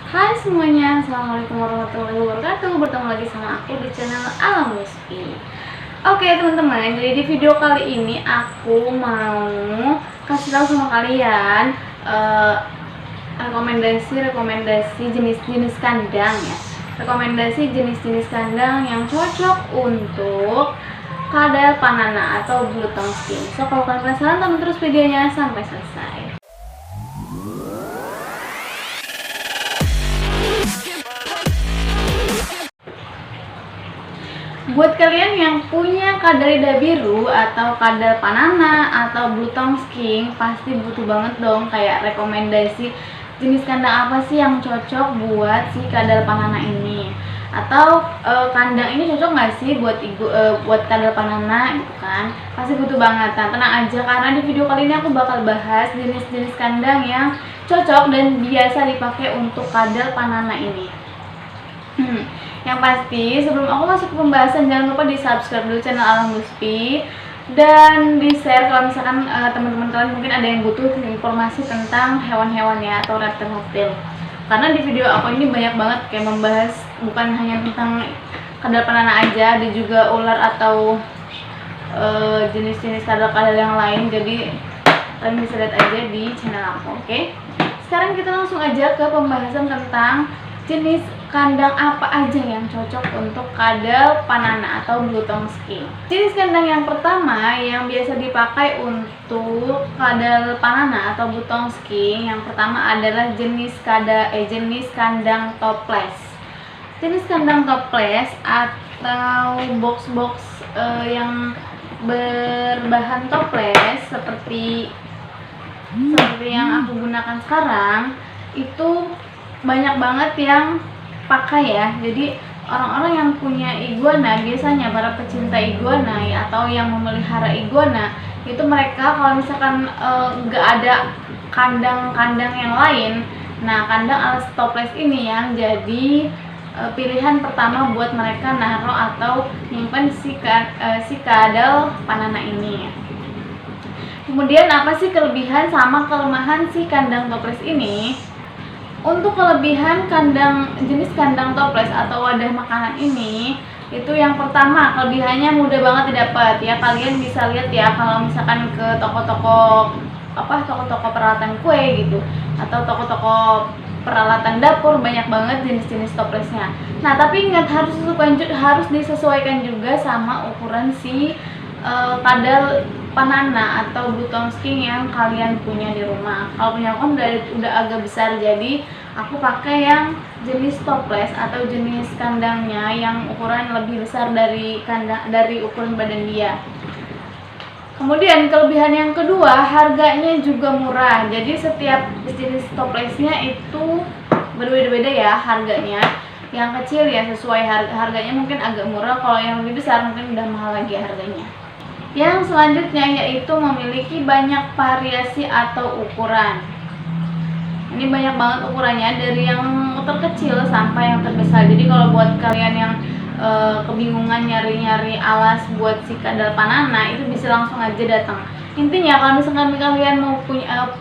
Hai semuanya, assalamualaikum warahmatullahi wabarakatuh. Bertemu lagi sama aku di channel Alam Wispi. Oke teman-teman, jadi di video kali ini aku mau kasih tahu sama kalian rekomendasi jenis-jenis kandang ya. Rekomendasi jenis-jenis kandang yang cocok untuk kadal panana atau blue tongue skin. So kalau kalian penasaran, tonton terus videonya sampai selesai. Buat kalian yang punya kadal lidah biru atau kadal panana atau blue tongue skin, pasti butuh banget dong kayak rekomendasi jenis kandang apa sih yang cocok buat si kadal panana ini, atau kandang ini cocok nggak sih buat kadal panana gitu kan. Pasti butuh banget. Nah tenang aja, karena di video kali ini aku bakal bahas jenis-jenis kandang yang cocok dan biasa dipakai untuk kadal panana ini. Yang pasti sebelum aku masuk ke pembahasan, jangan lupa di subscribe dulu channel Alam Wispi dan di share kalau misalkan teman-teman kalian mungkin ada yang butuh informasi tentang hewan-hewan ya atau reptil-reptil. Karena di video aku ini banyak banget kayak membahas bukan hanya tentang kadal panana aja, ada juga ular atau jenis-jenis kadal-kadal yang lain. Jadi kalian bisa lihat aja di channel aku, oke? Sekarang kita langsung aja ke pembahasan tentang jenis kandang apa aja yang cocok untuk kadal panana atau blue tongue skin. Jenis kandang yang pertama yang biasa dipakai untuk kadal panana atau blue tongue skin, yang pertama adalah jenis kandang toples. Jenis kandang toples atau box-box yang berbahan toples seperti yang aku gunakan sekarang itu banyak banget yang pakai ya. Jadi orang-orang yang punya iguana, biasanya para pecinta iguana ya, atau yang memelihara iguana, itu mereka kalau misalkan nggak ada kandang-kandang yang lain, nah kandang alas toples ini yang jadi pilihan pertama buat mereka naruh atau nyimpen si kadal panana ini. Kemudian apa sih kelebihan sama kelemahan si kandang toples ini? Untuk kelebihan jenis kandang toples atau wadah makanan ini, itu yang pertama kelebihannya mudah banget didapat ya. Kalian bisa lihat ya kalau misalkan ke toko-toko peralatan kue gitu atau toko-toko peralatan dapur, banyak banget jenis-jenis toplesnya. Nah tapi ingat, harus disesuaikan juga sama ukuran si kadal panana atau blue tongue skin yang kalian punya di rumah. Kalau punya aku udah agak besar, jadi aku pakai yang jenis toples atau jenis kandangnya yang ukuran lebih besar dari ukuran badan dia. Kemudian kelebihan yang kedua, harganya juga murah. Jadi setiap jenis toplesnya itu berbeda-beda ya harganya. Yang kecil ya sesuai harganya mungkin agak murah, kalau yang lebih besar mungkin udah mahal lagi harganya. Yang selanjutnya yaitu memiliki banyak variasi atau ukuran. Ini banyak banget ukurannya, dari yang terkecil sampai yang terbesar. Jadi kalau buat kalian yang kebingungan nyari-nyari alas buat si kadal panana, itu bisa langsung aja datang. Intinya kalau misalkan kalian mau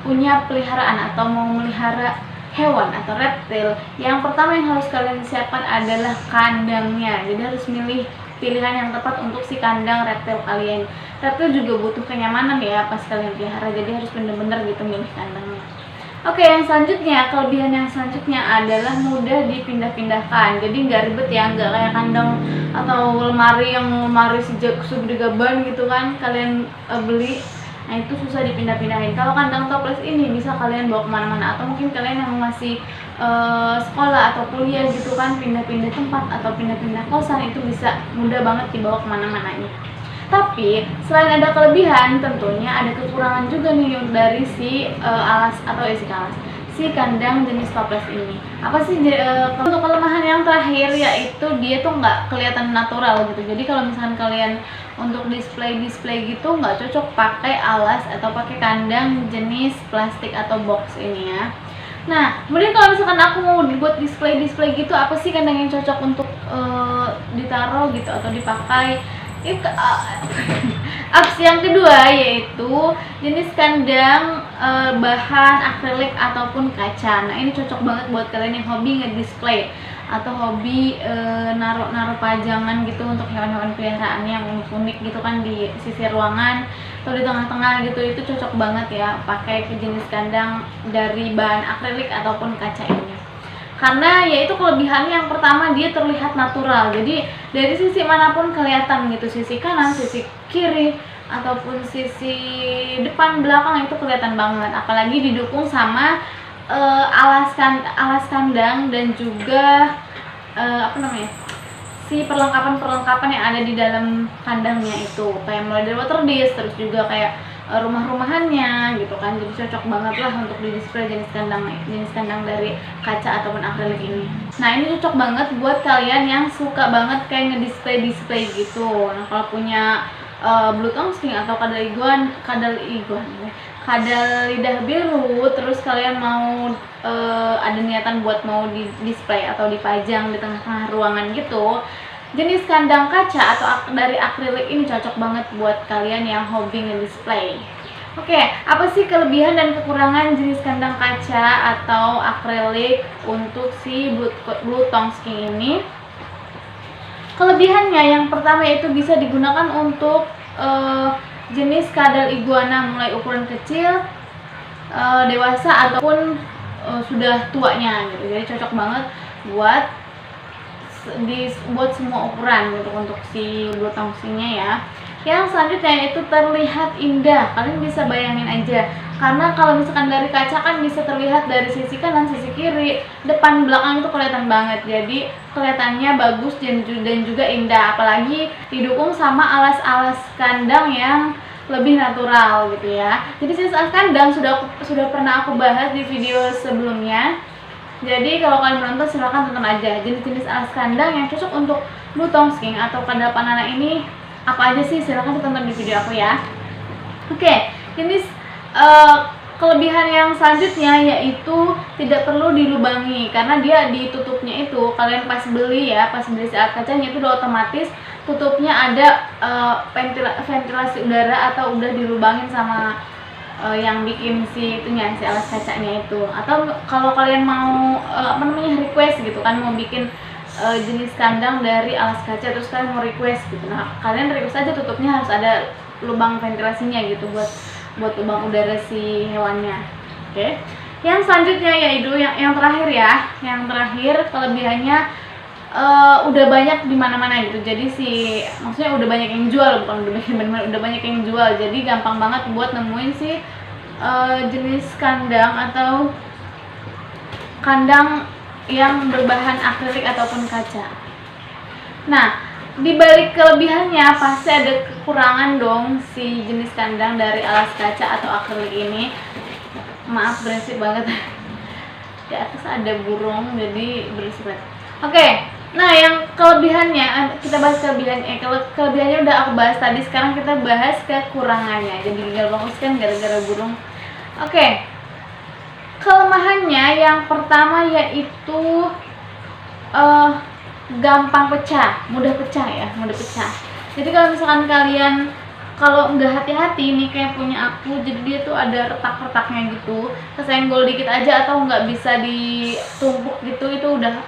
punya peliharaan atau mau melihara hewan atau reptil, yang pertama yang harus kalian siapkan adalah kandangnya. Jadi harus milih pilihan yang tepat untuk si kandang reptil kalian. Reptil juga butuh kenyamanan ya pas kalian pelihara, jadi harus bener-bener gitu milih kandangnya. Oke, yang selanjutnya, kelebihan yang selanjutnya adalah mudah dipindah-pindahkan. Jadi nggak ribet ya, nggak kayak kandang atau lemari segede gaban gitu kan kalian beli. Nah itu susah dipindah-pindahin. Kalau kandang toples ini bisa kalian bawa kemana-mana, atau mungkin kalian yang masih sekolah atau kuliah gitu kan, pindah-pindah tempat atau pindah-pindah kosan, itu bisa mudah banget dibawa kemana-mananya. Tapi selain ada kelebihan, tentunya ada kekurangan juga nih dari si si kandang jenis toples ini. Apa sih untuk kelemahan yang terakhir, yaitu dia tuh nggak kelihatan natural gitu. Jadi kalau misalkan kalian untuk display gitu nggak cocok pakai alas atau pakai kandang jenis plastik atau box ini ya. Nah, kemudian kalau misalkan aku mau dibuat display gitu, apa sih kandang yang cocok untuk ditaruh gitu atau dipakai? Opsi yang kedua yaitu jenis kandang bahan akrilik ataupun kaca. Nah, ini cocok banget buat kalian yang hobi ngedisplay atau hobi naruh pajangan gitu untuk hewan-hewan peliharaan yang unik gitu kan di sisi ruangan atau di tengah-tengah gitu. Itu cocok banget ya pakai jenis kandang dari bahan akrilik ataupun kaca ini. Karena yaitu kelebihannya yang pertama, dia terlihat natural, jadi dari sisi manapun kelihatan gitu, sisi kanan, sisi kiri ataupun sisi depan belakang itu kelihatan banget. Apalagi didukung sama alas kandang dan juga si perlengkapan yang ada di dalam kandangnya itu, kayak mulai dari water dish, terus juga kayak rumah-rumahannya gitu kan. Jadi cocok banget lah untuk di display jenis kandang dari kaca ataupun akrilik ini. Nah, ini cocok banget buat kalian yang suka banget kayak ngedisplay gitu. Nah, kalau punya blue tongue sking atau kadal lidah biru, terus kalian mau ada niatan buat mau di display atau dipajang di tengah-tengah ruangan gitu, jenis kandang kaca atau dari akrilik ini cocok banget buat kalian yang hobi nge-display. Oke, apa sih kelebihan dan kekurangan jenis kandang kaca atau akrilik untuk si blue tongue sking ini? Kelebihannya yang pertama itu bisa digunakan untuk jenis kadal iguana mulai ukuran kecil, dewasa ataupun sudah tuanya gitu. Jadi cocok banget buat semua ukuran gitu untuk si blue tongue sking-nya ya. Yang selanjutnya itu terlihat indah. Kalian bisa bayangin aja, karena kalau misalkan dari kaca kan bisa terlihat dari sisi kanan, sisi kiri, depan, belakang itu kelihatan banget. Jadi kelihatannya bagus dan juga indah. Apalagi didukung sama alas-alas kandang yang lebih natural gitu ya. Jadi jenis alas kandang sudah pernah aku bahas di video sebelumnya. Jadi kalau kalian menonton silahkan tonton aja jenis-jenis alas kandang yang cocok untuk blue tongue sking atau kadal panana ini apa aja sih, silahkan ditonton di video aku ya. Oke, jenis kelebihan yang selanjutnya yaitu tidak perlu dilubangi, karena dia ditutupnya itu kalian pas beli si alat kacanya itu udah otomatis tutupnya ada ventilasi udara atau udah dilubangin sama yang bikin si alas kacanya itu. Atau kalau kalian mau request gitu kan, mau bikin jenis kandang dari alas kaca terus kalian mau request gitu, nah kalian request aja tutupnya harus ada lubang ventilasinya gitu buat lubang udara si hewannya. Oke. Yang selanjutnya yaitu yang terakhir ya. Yang terakhir kelebihannya udah banyak di mana-mana gitu. Jadi maksudnya udah banyak yang jual, bukan udah banyak yang jual. Jadi gampang banget buat nemuin si jenis kandang atau kandang yang berbahan akrilik ataupun kaca. Nah, di balik kelebihannya pasti ada kekurangan dong si jenis kandang dari alas kaca atau akrilik ini. Maaf, berisik banget. Di atas ada burung jadi berisik banget. Oke. Nah, yang kelebihannya kita bahas kelebihannya. Kelebihannya udah aku bahas tadi, sekarang kita bahas kekurangannya. Jadi gagal fokus kan gara-gara burung. Oke. Kelemahannya yang pertama yaitu gampang pecah, mudah pecah. Jadi kalau misalkan kalian nggak hati-hati nih kayak punya aku, jadi dia tuh ada retak-retaknya gitu, kesenggol dikit aja atau nggak bisa ditumpuk gitu, itu udah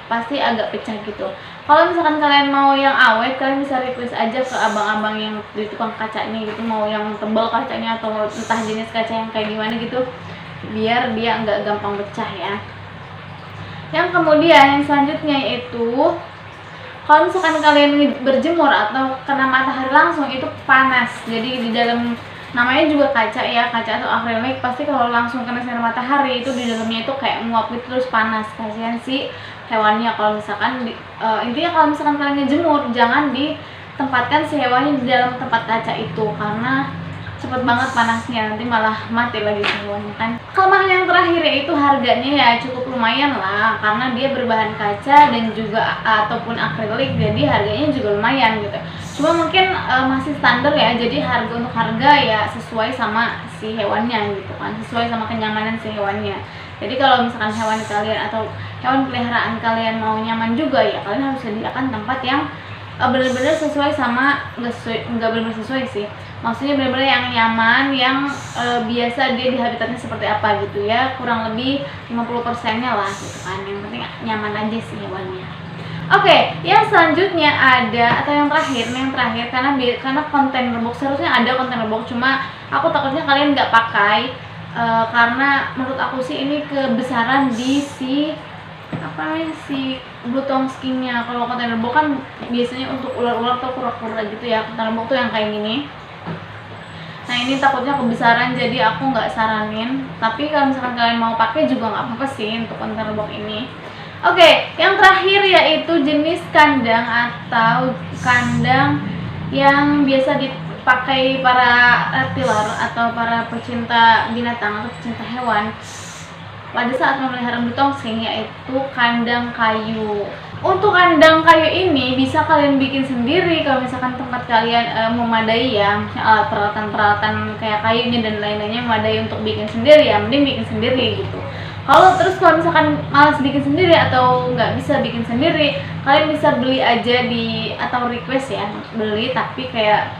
pasti agak pecah gitu. Kalau misalkan kalian mau yang awet, kalian bisa request aja ke abang-abang yang di tukang kacanya gitu, mau yang tebal kacanya atau entah jenis kaca yang kayak gimana gitu, biar dia nggak gampang pecah ya. Yang kemudian yang selanjutnya yaitu kalau misalkan kalian berjemur atau kena matahari langsung itu panas. Jadi di dalam, namanya juga kaca ya, kaca atau akrilik, pasti kalau langsung kena sinar matahari itu di dalamnya itu kayak nguap gitu terus panas. Kasihan si hewannya. Kalau misalkan intinya kalau misalkan kalian ngejemur, jangan ditempatkan si hewannya di dalam tempat kaca itu, karena cepet banget panasnya, nanti malah mati lagi semuanya kan. Kelemahan yang terakhir yaitu harganya ya cukup lumayan lah, karena dia berbahan kaca dan juga ataupun akrilik, jadi harganya juga lumayan gitu. Cuma mungkin masih standar ya, jadi untuk harga ya sesuai sama si hewannya gitu kan, sesuai sama kenyamanan si hewannya. Jadi kalau misalkan hewan kalian atau hewan peliharaan kalian mau nyaman juga ya, kalian harus sediakan tempat yang bener-bener sesuai sama, nggak bener-bener sesuai sih, maksudnya bener-bener yang nyaman, yang biasa dia di habitatnya seperti apa gitu ya, kurang lebih 50%-nya lah gitu kan, yang penting nyaman aja sih hewannya. Oke, yang selanjutnya ada, atau yang terakhir karena container box, seharusnya ada container box, cuma aku takutnya kalian nggak pakai, karena menurut aku sih ini kebesaran di si blue tongue skink-nya. Kalau container box kan biasanya untuk ular-ular atau kura-kura gitu ya, container box tuh yang kayak gini. Nah ini takutnya kebesaran, jadi aku nggak saranin, tapi kalau misalkan kalian mau pakai juga nggak apa-apa sih untuk container box ini. Oke, yang terakhir yaitu jenis kandang atau kandang yang biasa dipakai para reptiler atau para pecinta binatang atau pecinta hewan pada saat memelihara blue tongue skink, yaitu kandang kayu. Untuk kandang kayu ini bisa kalian bikin sendiri kalau misalkan tempat kalian memadai ya, alat peralatan kayak kayunya dan lain-lainnya memadai untuk bikin sendiri ya, mending bikin sendiri gitu. Kalau misalkan malas bikin sendiri atau nggak bisa bikin sendiri, kalian bisa beli aja atau request ya, beli tapi kayak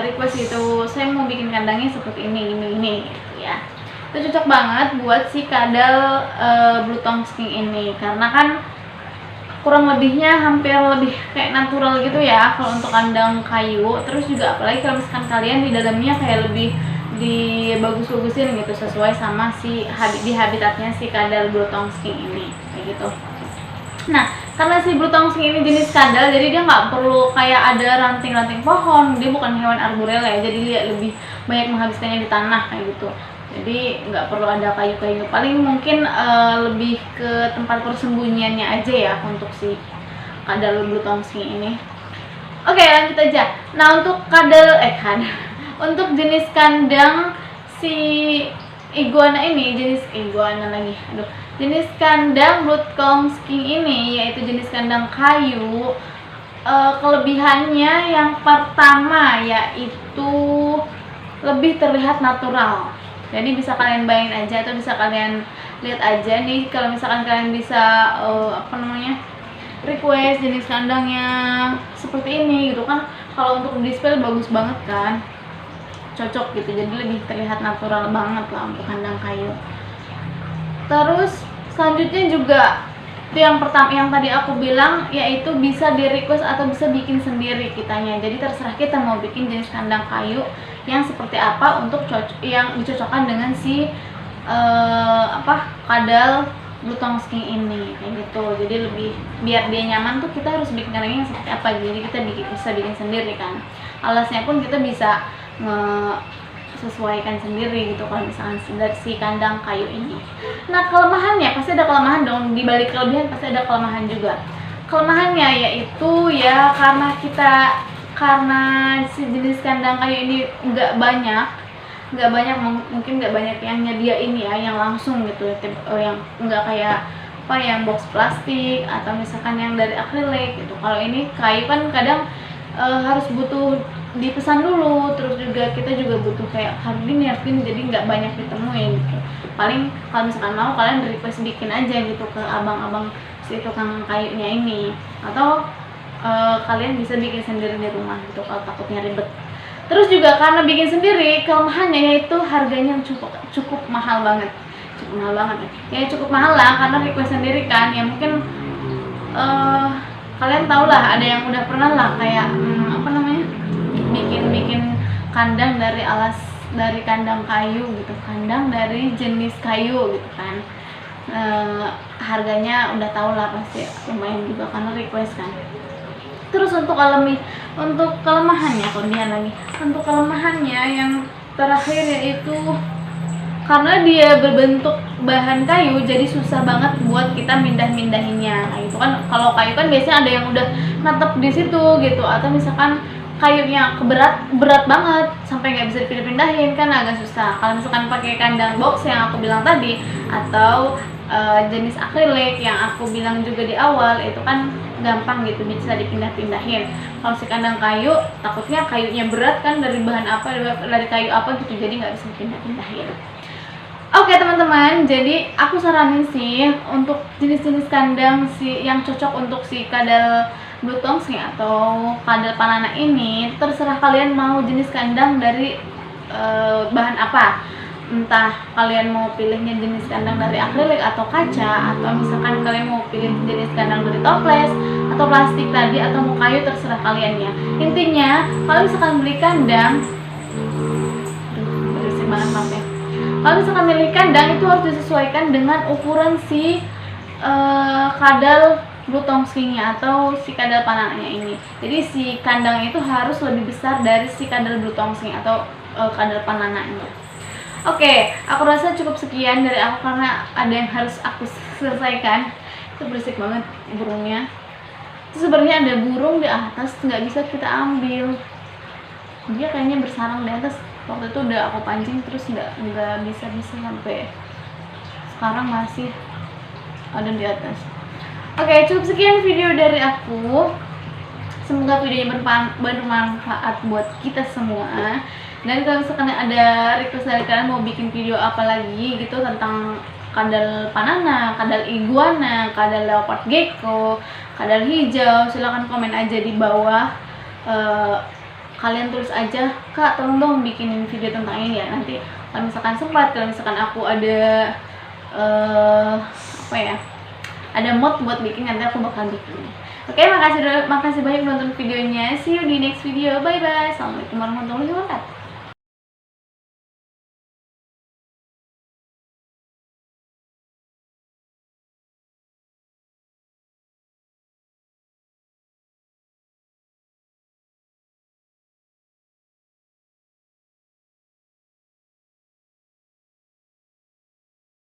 request itu, saya mau bikin kandangnya seperti ini gitu ya. Itu cocok banget buat si kadal blue tongue skink ini, karena kan kurang lebihnya hampir lebih kayak natural gitu ya kalau untuk kandang kayu. Terus juga apalagi kalau misalkan kalian di dalamnya kayak lebih dibagus-bagusin gitu sesuai sama di habitatnya si kadal blue tongue skink ini kayak gitu. Nah, karena si blue tongue skink ini jenis kadal, jadi dia nggak perlu kayak ada ranting-ranting pohon, dia bukan hewan arboreal ya, jadi dia lebih banyak menghabiskannya di tanah kayak gitu. Jadi nggak perlu ada kayu-kayu, paling mungkin lebih ke tempat persembunyiannya aja ya untuk si kadal blue tongue skink ini. Oke, lanjut aja. Nah, untuk untuk jenis kandang si iguana ini, jenis kandang blue tongue skink ini yaitu jenis kandang kayu. Kelebihannya yang pertama yaitu lebih terlihat natural. Jadi bisa kalian bayangin aja atau bisa kalian lihat aja nih, kalau misalkan kalian bisa request jenis kandangnya seperti ini gitu kan, kalau untuk display bagus banget kan, cocok gitu, jadi lebih terlihat natural banget lah untuk kandang kayu. Terus selanjutnya juga itu yang tadi aku bilang, yaitu bisa di request atau bisa bikin sendiri kitanya. Jadi terserah kita mau bikin jenis kandang kayu yang seperti apa untuk yang dicocokkan dengan si kadal blue tongue skink ini kayak gitu. Jadi lebih biar dia nyaman tuh kita harus bikin kandangnya yang seperti apa, jadi kita bisa bikin sendiri kan. Alasnya pun kita bisa sesuaikan sendiri gitu kalau misalkan dari si kandang kayu ini. Nah, kelemahannya pasti ada kelemahan dong, di balik kelebihan pasti ada kelemahan juga. Kelemahannya yaitu ya karena si jenis kandang kayu ini nggak banyak, mungkin nggak banyak yang nyediain ya, yang langsung gitu, yang nggak kayak yang box plastik atau misalkan yang dari akrilik gitu. Kalau ini kayu kan kadang harus butuh dipesan dulu, terus juga kita juga butuh kayak hardin, jadi nggak banyak ditemuin gitu. Paling kalau misalkan mau, kalian request bikin aja gitu ke abang-abang si tukang kayunya ini, atau kalian bisa bikin sendiri di rumah gitu kalau takutnya ribet. Terus juga karena bikin sendiri, kelemahannya yaitu harganya cukup mahal banget, ya cukup mahal lah, karena request sendiri kan ya. Mungkin kalian tau lah, ada yang udah pernah lah kayak bikin kandang dari kandang kayu gitu, kandang dari jenis kayu gitu kan. Harganya udah tau lah pasti lumayan juga karena request kan. Terus untuk kelemahannya, untuk kelemahannya yang terakhir yaitu karena dia berbentuk bahan kayu, jadi susah banget buat kita mindahinnya. Nah, itu kan kalau kayu kan biasanya ada yang udah natep di situ gitu, atau misalkan kayunya berat banget sampai nggak bisa dipindahin kan agak susah. Kalau misalkan pakai kandang box yang aku bilang tadi, atau jenis akrilik yang aku bilang juga di awal, itu kan gampang gitu, bisa dipindahin. Kalau si kandang kayu takutnya kayunya berat kan, dari bahan apa, dari kayu apa gitu, jadi nggak bisa dipindahin. Oke teman-teman, jadi aku saranin sih untuk jenis-jenis kandang yang cocok untuk si kadal blue tongue skink atau kadal panana ini terserah kalian mau jenis kandang dari bahan apa. Entah kalian mau pilihnya jenis kandang dari akrilik atau kaca, atau misalkan kalian mau pilih jenis kandang dari toples atau plastik tadi, atau mau kayu, terserah kalian ya. Intinya kalau misalkan beli kandang, berisik banget maaf ya. Kalau misalkan beli kandang itu harus disesuaikan dengan ukuran si kadal blue tongue skink-nya atau si kadal panananya ini. Jadi si kandang itu harus lebih besar dari si kadal blue tongue skink atau kadal panananya. Oke, aku rasa cukup sekian dari aku karena ada yang harus aku selesaikan. Itu berisik banget burungnya. Itu sebenarnya ada burung di atas, nggak bisa kita ambil. Dia kayaknya bersarang di atas. Waktu itu udah aku pancing terus nggak bisa sampai sekarang masih ada di atas. Oke, cukup sekian video dari aku. Semoga videonya bermanfaat buat kita semua. Dan kalau misalkan ada request dari kalian mau bikin video apa lagi gitu tentang kadal panana, kadal iguana, kadal leopard gecko, kadal hijau, silahkan komen aja di bawah. Kalian tulis aja, Kak tolong dong bikinin video tentang ini ya. Nanti kalau misalkan sempat, kalau misalkan aku ada ada mood buat bikin, nanti aku bakal bikin. Oke, makasih banyak nonton videonya. See you di next video. Bye bye. Assalamualaikum warahmatullahi wabarakatuh.